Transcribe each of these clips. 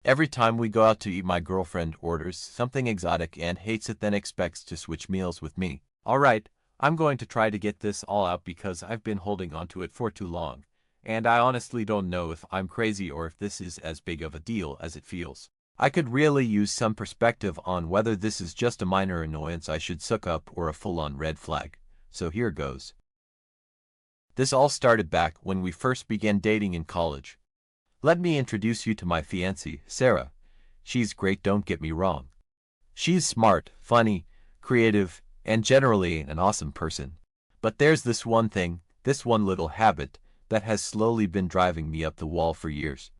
Every time we go out to eat, my girlfriend orders something exotic and hates it, then expects to switch meals with me. Alright, I'm going to try to get this all out because I've been holding on to it for too long. And I honestly don't know if I'm crazy or if this is as big of a deal as it feels. I could really use some perspective on whether this is just a minor annoyance I should suck up or a full-on red flag. So here goes. This all started back when we first began dating in college. Let me introduce you to my fiancée, Sarah. She's great, don't get me wrong. She's smart, funny, creative, and generally an awesome person. But there's this one thing, this one little habit, that has slowly been driving me up the wall for years.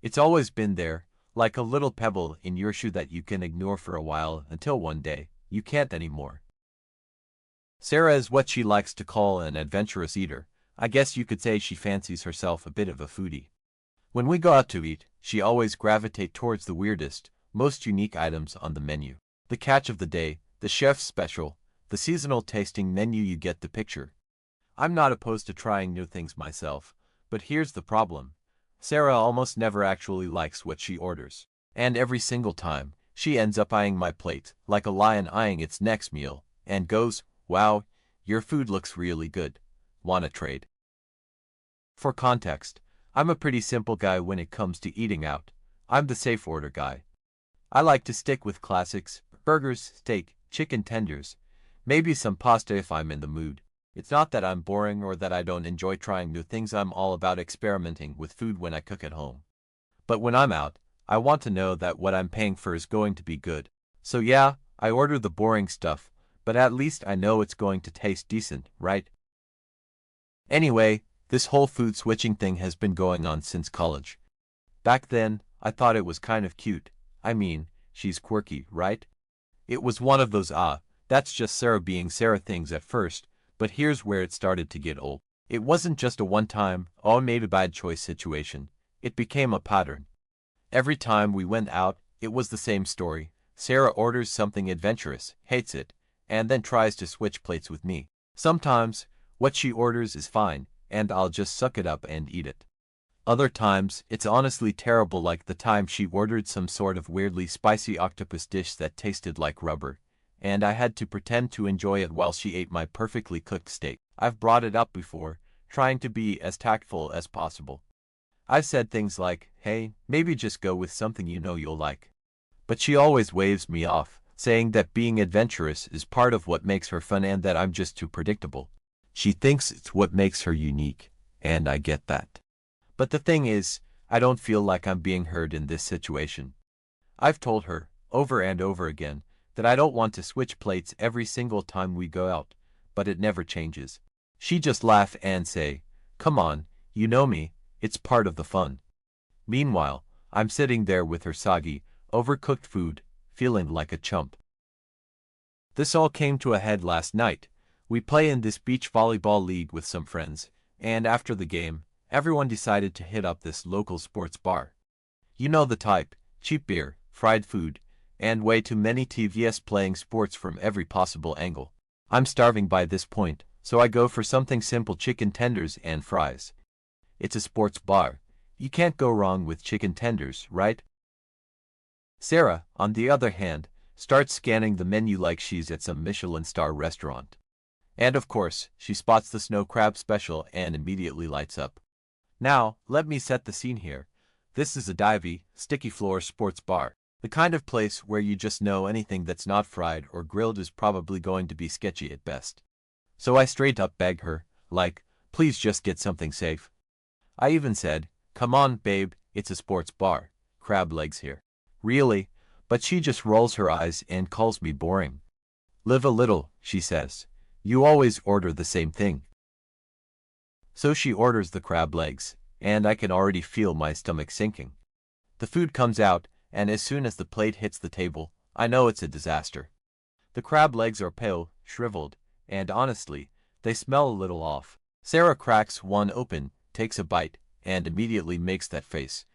It's always been there, like a little pebble in your shoe that you can ignore for a while until one day, you can't anymore. Sarah is what she likes to call an adventurous eater. I guess you could say she fancies herself a bit of a foodie. When we go out to eat, she always gravitates towards the weirdest, most unique items on the menu. The catch of the day, the chef's special, the seasonal tasting menu, you get the picture. I'm not opposed to trying new things myself, but here's the problem. Sarah almost never actually likes what she orders. And every single time, she ends up eyeing my plate, like a lion eyeing its next meal, and goes, "Wow, your food looks really good. Wanna trade?" For context, I'm a pretty simple guy when it comes to eating out. I'm the safe order guy. I like to stick with classics, burgers, steak, chicken tenders, maybe some pasta if I'm in the mood. It's not that I'm boring or that I don't enjoy trying new things. I'm all about experimenting with food when I cook at home. But when I'm out, I want to know that what I'm paying for is going to be good. So yeah, I order the boring stuff, but at least I know it's going to taste decent, right? Anyway, this whole food switching thing has been going on since college. Back then, I thought it was kind of cute. I mean, she's quirky, right? It was one of those that's just Sarah being Sarah things at first, but here's where it started to get old. It wasn't just a one-time, oh, I made a bad choice situation. It became a pattern. Every time we went out, it was the same story. Sarah orders something adventurous, hates it, and then tries to switch plates with me. Sometimes, what she orders is fine, and I'll just suck it up and eat it. Other times, it's honestly terrible, like the time she ordered some sort of weirdly spicy octopus dish that tasted like rubber, and I had to pretend to enjoy it while she ate my perfectly cooked steak. I've brought it up before, trying to be as tactful as possible. I've said things like, "Hey, maybe just go with something you know you'll like." But she always waves me off, saying that being adventurous is part of what makes her fun and that I'm just too predictable. She thinks it's what makes her unique, and I get that. But the thing is, I don't feel like I'm being heard in this situation. I've told her, over and over again, that I don't want to switch plates every single time we go out, but it never changes. She just laugh and say, "Come on, you know me, it's part of the fun." Meanwhile, I'm sitting there with her soggy, overcooked food, feeling like a chump. This all came to a head last night. We play in this beach volleyball league with some friends, and after the game, everyone decided to hit up this local sports bar. You know the type, cheap beer, fried food, and way too many TVs playing sports from every possible angle. I'm starving by this point, so I go for something simple: chicken tenders and fries. It's a sports bar. You can't go wrong with chicken tenders, right? Sarah, on the other hand, starts scanning the menu like she's at some Michelin star restaurant. And of course, she spots the snow crab special and immediately lights up. Now, let me set the scene here. This is a divey, sticky floor sports bar. The kind of place where you just know anything that's not fried or grilled is probably going to be sketchy at best. So I straight up begged her, like, please just get something safe. I even said, "Come on, babe, it's a sports bar. Crab legs here." Really? But she just rolls her eyes and calls me boring. "Live a little," she says. "You always order the same thing." So she orders the crab legs, and I can already feel my stomach sinking. The food comes out, and as soon as the plate hits the table, I know it's a disaster. The crab legs are pale, shriveled, and honestly, they smell a little off. Sarah cracks one open, takes a bite, and immediately makes that face.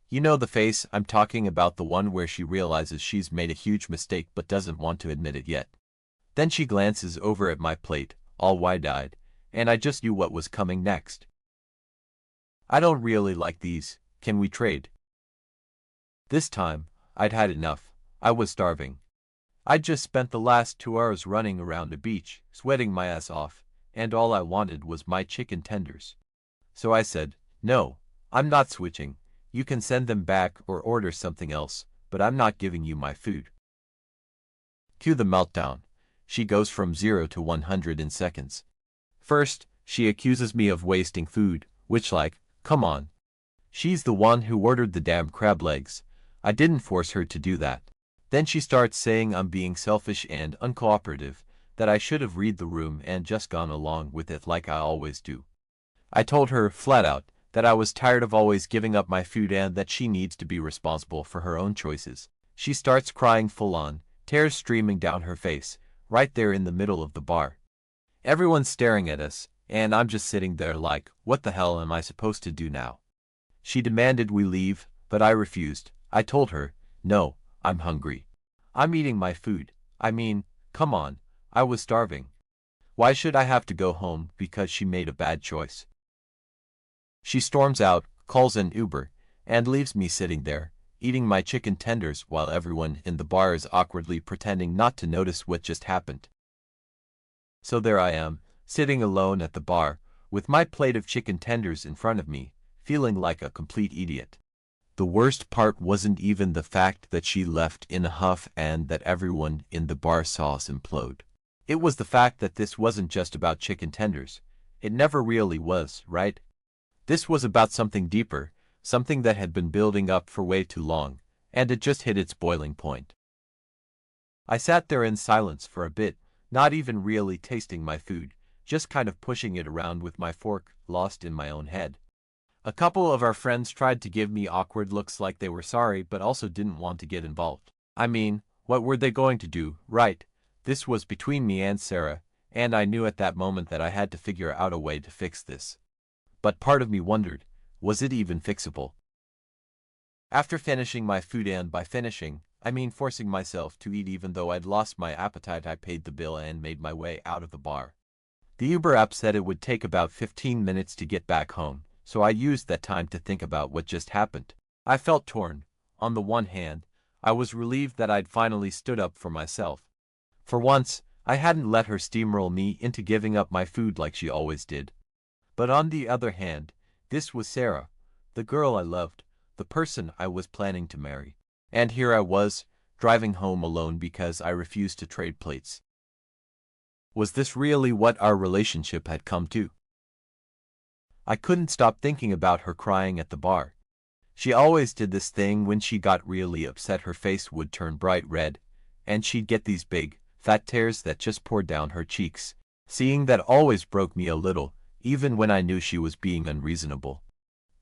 You know the face I'm talking about, the one where she realizes she's made a huge mistake but doesn't want to admit it yet. Then she glances over at my plate, all wide-eyed, and I just knew what was coming next. "I don't really like these. Can we trade?" This time, I'd had enough. I was starving. I'd just spent the last 2 hours running around the beach, sweating my ass off, and all I wanted was my chicken tenders. So I said, "No, I'm not switching. You can send them back or order something else, but I'm not giving you my food." Cue the meltdown. She goes from 0 to 100 in seconds. First, she accuses me of wasting food, which come on. She's the one who ordered the damn crab legs. I didn't force her to do that. Then she starts saying I'm being selfish and uncooperative, that I should have read the room and just gone along with it like I always do. I told her, flat out, that I was tired of always giving up my food and that she needs to be responsible for her own choices. She starts crying full on, tears streaming down her face, right there in the middle of the bar. Everyone's staring at us, and I'm just sitting there like, what the hell am I supposed to do now? She demanded we leave, but I refused. I told her, no, I'm hungry. I'm eating my food. I mean, come on, I was starving. Why should I have to go home because she made a bad choice? She storms out, calls an Uber, and leaves me sitting there, eating my chicken tenders while everyone in the bar is awkwardly pretending not to notice what just happened. So there I am, sitting alone at the bar, with my plate of chicken tenders in front of me, feeling like a complete idiot. The worst part wasn't even the fact that she left in a huff and that everyone in the bar saw us implode. It was the fact that this wasn't just about chicken tenders. It never really was, right? This was about something deeper, something that had been building up for way too long, and it just hit its boiling point. I sat there in silence for a bit, not even really tasting my food, just kind of pushing it around with my fork, lost in my own head. A couple of our friends tried to give me awkward looks like they were sorry but also didn't want to get involved. I mean, what were they going to do, right? This was between me and Sarah, and I knew at that moment that I had to figure out a way to fix this. But part of me wondered, was it even fixable? After finishing my food, and by finishing, I mean forcing myself to eat even though I'd lost my appetite, I paid the bill and made my way out of the bar. The Uber app said it would take about 15 minutes to get back home, so I used that time to think about what just happened. I felt torn. On the one hand, I was relieved that I'd finally stood up for myself. For once, I hadn't let her steamroll me into giving up my food like she always did. But on the other hand, this was Sarah, the girl I loved, the person I was planning to marry. And here I was, driving home alone because I refused to trade plates. Was this really what our relationship had come to? I couldn't stop thinking about her crying at the bar. She always did this thing when she got really upset. Her face would turn bright red, and she'd get these big, fat tears that just poured down her cheeks. Seeing that always broke me a little, even when I knew she was being unreasonable.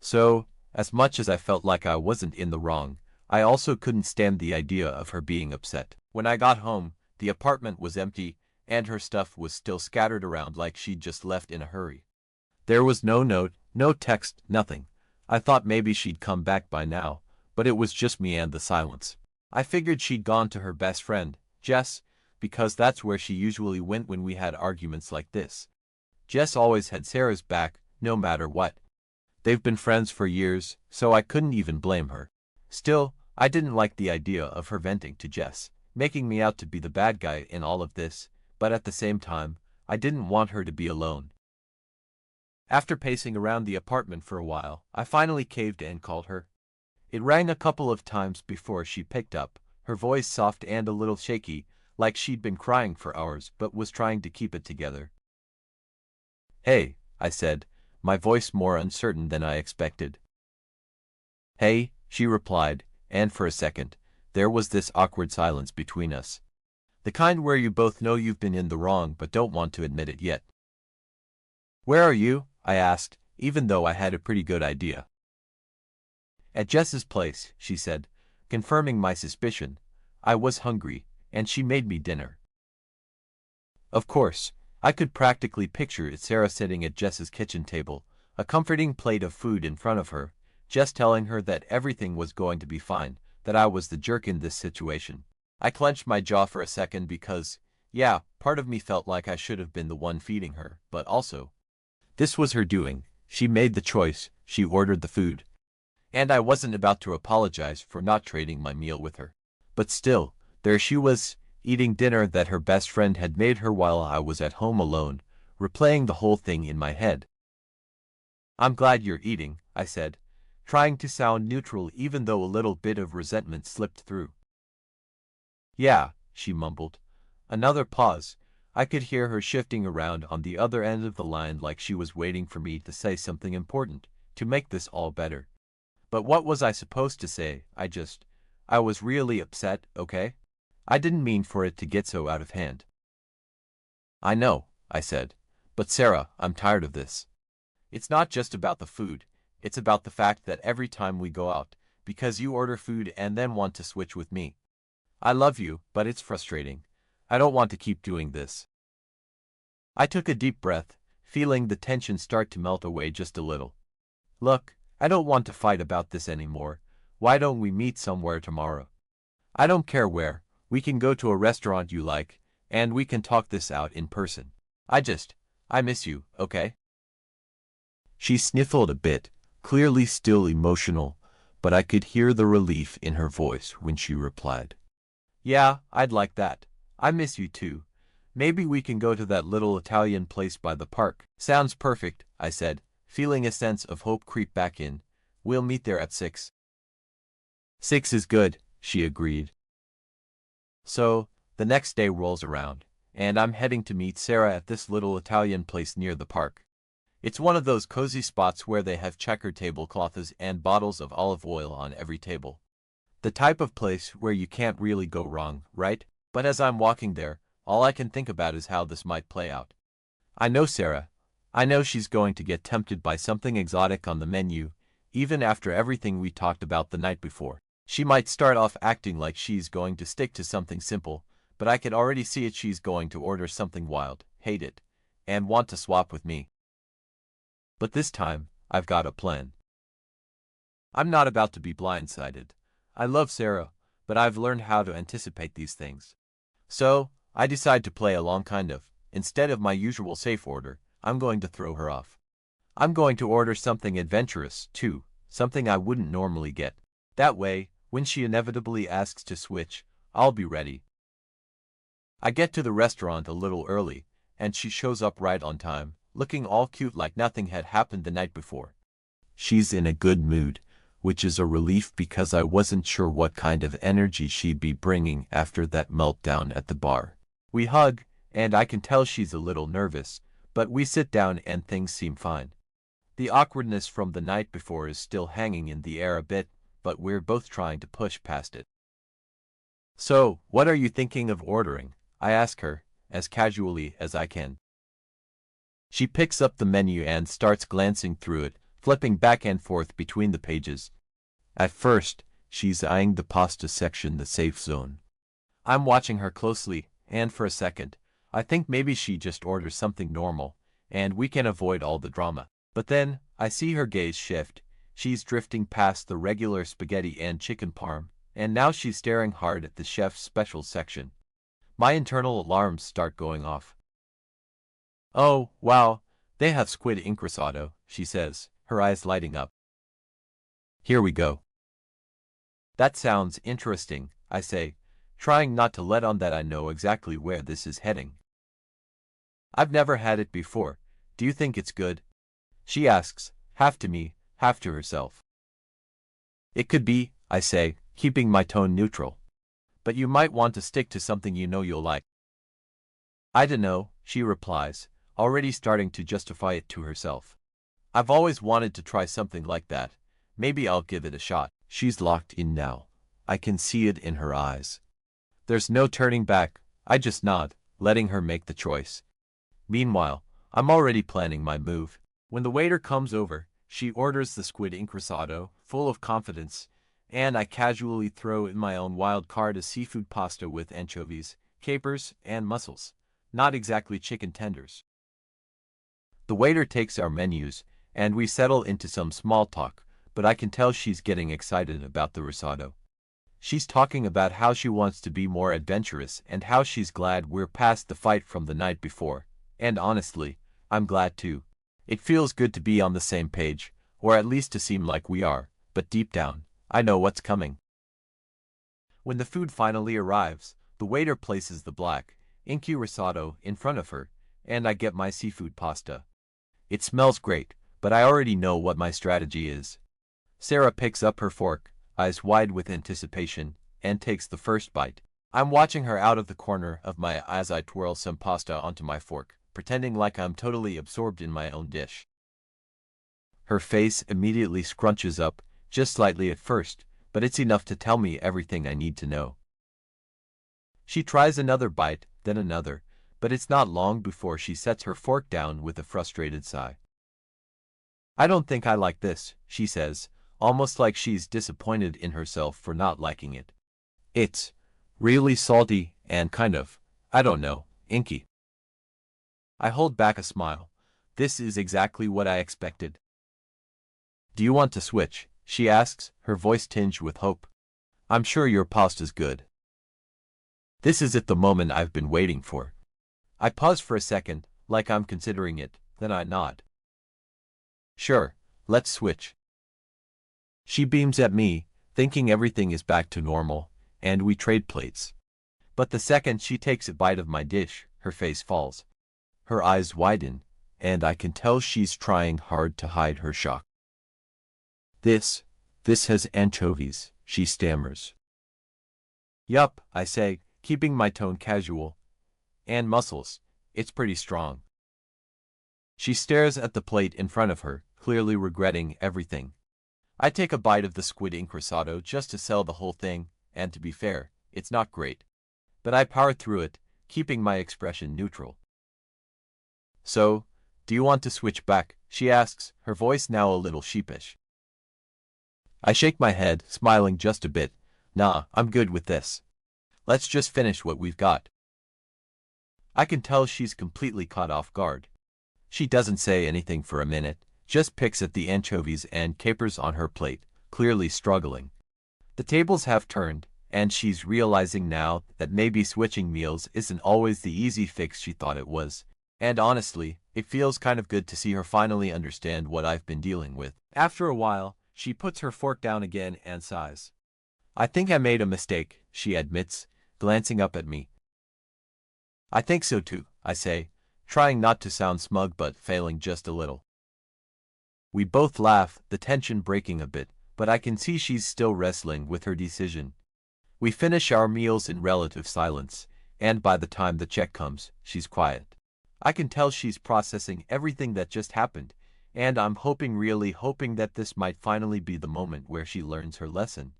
So, as much as I felt like I wasn't in the wrong, I also couldn't stand the idea of her being upset. When I got home, the apartment was empty, and her stuff was still scattered around like she'd just left in a hurry. There was no note, no text, nothing. I thought maybe she'd come back by now, but it was just me and the silence. I figured she'd gone to her best friend, Jess, because that's where she usually went when we had arguments like this. Jess always had Sarah's back, no matter what. They've been friends for years, so I couldn't even blame her. Still, I didn't like the idea of her venting to Jess, making me out to be the bad guy in all of this, but at the same time, I didn't want her to be alone. After pacing around the apartment for a while, I finally caved and called her. It rang a couple of times before she picked up, her voice soft and a little shaky, like she'd been crying for hours but was trying to keep it together. "Hey," I said, my voice more uncertain than I expected. "Hey," she replied, and for a second, there was this awkward silence between us. The kind where you both know you've been in the wrong but don't want to admit it yet. "Where are you?" I asked, even though I had a pretty good idea. "At Jess's place," she said, confirming my suspicion. I was hungry, and she made me dinner. Of course, I could practically picture Sarah sitting at Jess's kitchen table, a comforting plate of food in front of her, Jess telling her that everything was going to be fine, that I was the jerk in this situation. I clenched my jaw for a second because, yeah, part of me felt like I should have been the one feeding her, but also, this was her doing. She made the choice, she ordered the food. and I wasn't about to apologize for not trading my meal with her. But still, there she was, eating dinner that her best friend had made her while I was at home alone, replaying the whole thing in my head. "I'm glad you're eating," I said, trying to sound neutral even though a little bit of resentment slipped through. "Yeah," she mumbled. Another pause. I could hear her shifting around on the other end of the line like she was waiting for me to say something important, to make this all better. But what was I supposed to say? I was really upset, okay? I didn't mean for it to get so out of hand. "I know," I said. "But Sarah, I'm tired of this. It's not just about the food, it's about the fact that every time we go out, because you order food and then want to switch with me. I love you, but it's frustrating. I don't want to keep doing this." I took a deep breath, feeling the tension start to melt away just a little. "Look, I don't want to fight about this anymore. Why don't we meet somewhere tomorrow? I don't care where, we can go to a restaurant you like, and we can talk this out in person. I miss you, okay?" She sniffled a bit, clearly still emotional, but I could hear the relief in her voice when she replied. "Yeah, I'd like that. I miss you too. Maybe we can go to that little Italian place by the park." "Sounds perfect," I said, feeling a sense of hope creep back in. "We'll meet there at 6. 6 is good," she agreed. So, the next day rolls around, and I'm heading to meet Sarah at this little Italian place near the park. It's one of those cozy spots where they have checkered tablecloths and bottles of olive oil on every table. The type of place where you can't really go wrong, right? But as I'm walking there, all I can think about is how this might play out. I know Sarah. I know she's going to get tempted by something exotic on the menu, even after everything we talked about the night before. She might start off acting like she's going to stick to something simple, but I can already see it. She's going to order something wild, hate it, and want to swap with me. But this time, I've got a plan. I'm not about to be blindsided. I love Sarah, but I've learned how to anticipate these things. So, I decide to play along kind of. Instead of my usual safe order, I'm going to throw her off. I'm going to order something adventurous, too, something I wouldn't normally get. That way, when she inevitably asks to switch, I'll be ready. I get to the restaurant a little early, and she shows up right on time, looking all cute like nothing had happened the night before. She's in a good mood, which is a relief because I wasn't sure what kind of energy she'd be bringing after that meltdown at the bar. We hug, and I can tell she's a little nervous, but we sit down and things seem fine. The awkwardness from the night before is still hanging in the air a bit, but we're both trying to push past it. "So, what are you thinking of ordering?" I ask her, as casually as I can. She picks up the menu and starts glancing through it, flipping back and forth between the pages. At first, she's eyeing the pasta section, the safe zone. I'm watching her closely, and for a second, I think maybe she just orders something normal, and we can avoid all the drama. But then, I see her gaze shift. She's drifting past the regular spaghetti and chicken parm, and now she's staring hard at the chef's special section. My internal alarms start going off. "Oh, wow, they have squid ink risotto," she says, her eyes lighting up. "Here we go." "That sounds interesting," I say, trying not to let on that I know exactly where this is heading. "I've never had it before. Do you think it's good?" she asks, half to me, half to herself. "It could be," I say, keeping my tone neutral. "But you might want to stick to something you know you'll like." "I dunno," she replies, already starting to justify it to herself. "I've always wanted to try something like that. Maybe I'll give it a shot." She's locked in now. I can see it in her eyes. There's no turning back. I just nod, letting her make the choice. Meanwhile, I'm already planning my move. When the waiter comes over, she orders the squid ink risotto, full of confidence, and I casually throw in my own wild card, a seafood pasta with anchovies, capers, and mussels. Not exactly chicken tenders. The waiter takes our menus, and we settle into some small talk, but I can tell she's getting excited about the risotto. She's talking about how she wants to be more adventurous and how she's glad we're past the fight from the night before, and honestly, I'm glad too. It feels good to be on the same page, or at least to seem like we are, but deep down, I know what's coming. When the food finally arrives, the waiter places the black, inky risotto in front of her, and I get my seafood pasta. It smells great, but I already know what my strategy is. Sarah picks up her fork, eyes wide with anticipation, and takes the first bite. I'm watching her out of the corner of my eye as I twirl some pasta onto my fork, pretending like I'm totally absorbed in my own dish. Her face immediately scrunches up, just slightly at first, but it's enough to tell me everything I need to know. She tries another bite, then another, but it's not long before she sets her fork down with a frustrated sigh. I don't think I like this, she says, almost like she's disappointed in herself for not liking it. It's really salty and kind of, I don't know, inky. I hold back a smile. This is exactly what I expected. Do you want to switch? She asks, her voice tinged with hope. I'm sure your pasta's good. This is the moment I've been waiting for. I pause for a second, like I'm considering it, then I nod. Sure, let's switch. She beams at me, thinking everything is back to normal, and we trade plates. But the second she takes a bite of my dish, her face falls. Her eyes widen, and I can tell she's trying hard to hide her shock. This has anchovies, she stammers. Yup, I say, keeping my tone casual. And mussels, it's pretty strong. She stares at the plate in front of her, clearly regretting everything. I take a bite of the squid ink risotto just to sell the whole thing, and to be fair, it's not great. But I power through it, keeping my expression neutral. So, do you want to switch back? She asks, her voice now a little sheepish. I shake my head, smiling just a bit. Nah, I'm good with this. Let's just finish what we've got. I can tell she's completely caught off guard. She doesn't say anything for a minute, just picks at the anchovies and capers on her plate, clearly struggling. The tables have turned, and she's realizing now that maybe switching meals isn't always the easy fix she thought it was. And honestly, it feels kind of good to see her finally understand what I've been dealing with. After a while, she puts her fork down again and sighs. I think I made a mistake, she admits, glancing up at me. I think so too, I say, trying not to sound smug but failing just a little. We both laugh, the tension breaking a bit, but I can see she's still wrestling with her decision. We finish our meals in relative silence, and by the time the check comes, she's quiet. I can tell she's processing everything that just happened, and I'm really hoping that this might finally be the moment where she learns her lesson.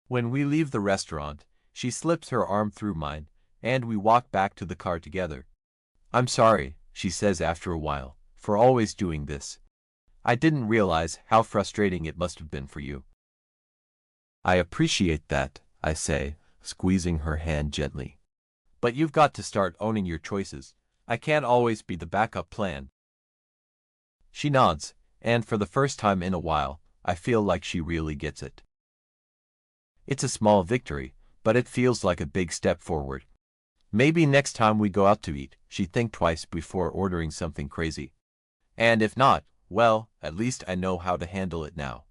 When we leave the restaurant, she slips her arm through mine, and we walk back to the car together. I'm sorry, she says after a while, for always doing this. I didn't realize how frustrating it must have been for you. I appreciate that, I say, squeezing her hand gently. But you've got to start owning your choices. I can't always be the backup plan. She nods, and for the first time in a while, I feel like she really gets it. It's a small victory, but it feels like a big step forward. Maybe next time we go out to eat, she'd think twice before ordering something crazy. And if not, well, at least I know how to handle it now.